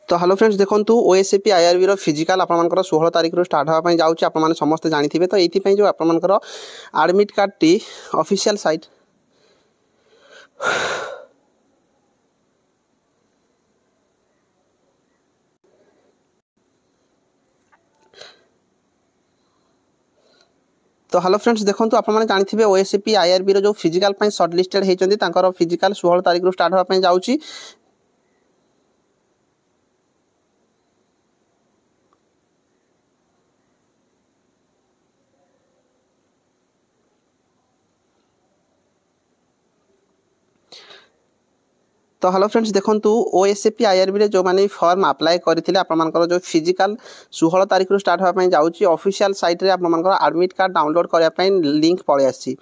तो hello friends देखंतु OSAP IRB रो physical आपनकर 16 तारिख रो स्टार्ट होबा पई जाउची आपन माने समस्त जानिथिबे। तो एथि पई जो आपनकर admit card T official site तो हेलो फ्रेंड्स देखंतु आपन माने जानिथिबे ओएसएपी आईआरबी रो जो फिजिकल पई शॉर्ट लिस्टेड हेचंती तांकर फिजिकल 16 तारिख रो स्टार्ट होबा पई जाउची। तो हेलो फ्रेंड्स देखंतु ओएसएपी आईआरबी रे जो माने फॉर्म अप्लाई करथिले आपन मानकर जो फिजिकल 16 तारिख रो स्टार्ट होबा पई जाउची ऑफिशियल साइट रे आपन मानकर एडमिट कार्ड डाउनलोड करया पई लिंक पळे आसी।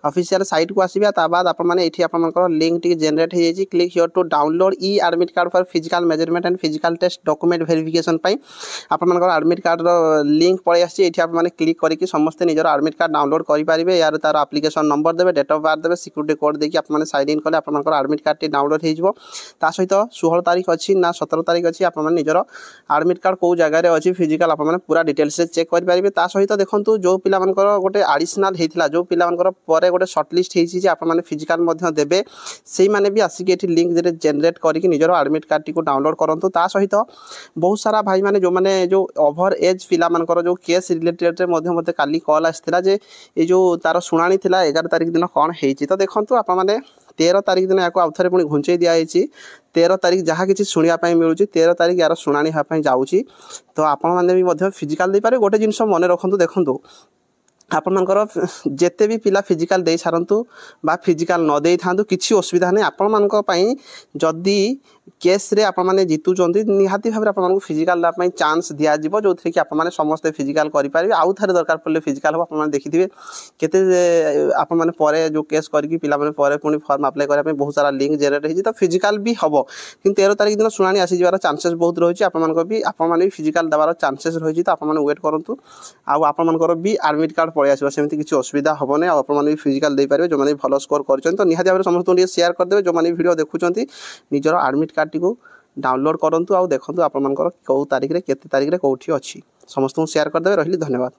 ऑफिशियल साइट को आसीबा ता बाद आपन माने एठी आपन मानकर लिंक टी जनरेट हे जेची click here to download e admit card for physical measurement and physical test document verification पई आपन मानकर एडमिट कार्ड रो लिंक पळे आसी। एठी आपन माने क्लिक करिकि समस्त निजर एडमिट कार्ड डाउनलोड करि पारिबे। यार तार एप्लीकेशन नंबर देबे, डेट ऑफ बर्थ देबे, सिक्यूरिटी कोड देकी आपन माने साइन इन करले आपन मानकर एडमिट कार्ड टी डाउनलोड हे जिवो। ता सहित 16 तारिख अच्छी ना 17 तारिख अच्छी आप निजर एडमिट कार्ड कौ जगह अच्छी फिजिकल आप पूरा डिटेल्स चेक करेंगे। ता सहित देखो जो पिला गोटे आडिशनल होता जो पिला गोटे सर्टलिस्ट होती आप फिजिकल देवे से मैंने भी आसिक ये लिंक जेनेट करके निजर एडमिट कार्ड टी डाउनलोड करूँ। ता सहित बहुत सारा भाई मैंने जो मैंने जो ओभर एज पिला जो केस रिलेटेड मत काली कॉल आसाला जे ये जो तार शुणाणी 11 तारिख दिन कौन है। तो देखो आप 13 तारिख दिन या आउे पुणी घुंचे दिखाई 13 तारिख जहाँ किसी शुणापी मिलूँ 13 तारिख यार शुणाणी होगापी जाऊँगी। तो आपण मैंने फिजिकल दे पारे गोटे जिनस मन रखु देखूँ आपणकर जिते भी पिला फिजिकल दे सारंतु बा फिजिकल न दे था किसी असुविधा नहीं। आपण मानी जदि केस रे आप मैंने जितुंट निहाती भाव में फिजिकल देवाई चान्स दिज्व जो थी कि आप समस्ते फिजिकल करेंगे। आउ थे दरकार पड़े फिजिकल हम आप देखिए केते आप जो केस करके पिला पुणी फॉर्म अप्लाई करने बहुत सारा लिंक जेनेट होती। तो फिजिकल भी हम कि 13 तारिख दिन शुणाणी आसीजार चान्सेस बहुत रही है। आप फिजिकल देवार चान्सेस रही। तो आप वेट करूँ आपर भी एडमिट कार्ड पड़े आसो सेमती किसी असुविधा हम ना। आप फिजिकल दे पारे जो मैंने भल स्कोर कर। तो निहाती भाव समस्त शेयर करदे जो मैंने वीडियो देखुं निजर एडमिट कार्ड टी डाउनलोड करूँ। आ देखूँ आप कौ तारिख में केते तारिख में कौटी अच्छी समस्त शेयर करदे। रही धन्यवाद।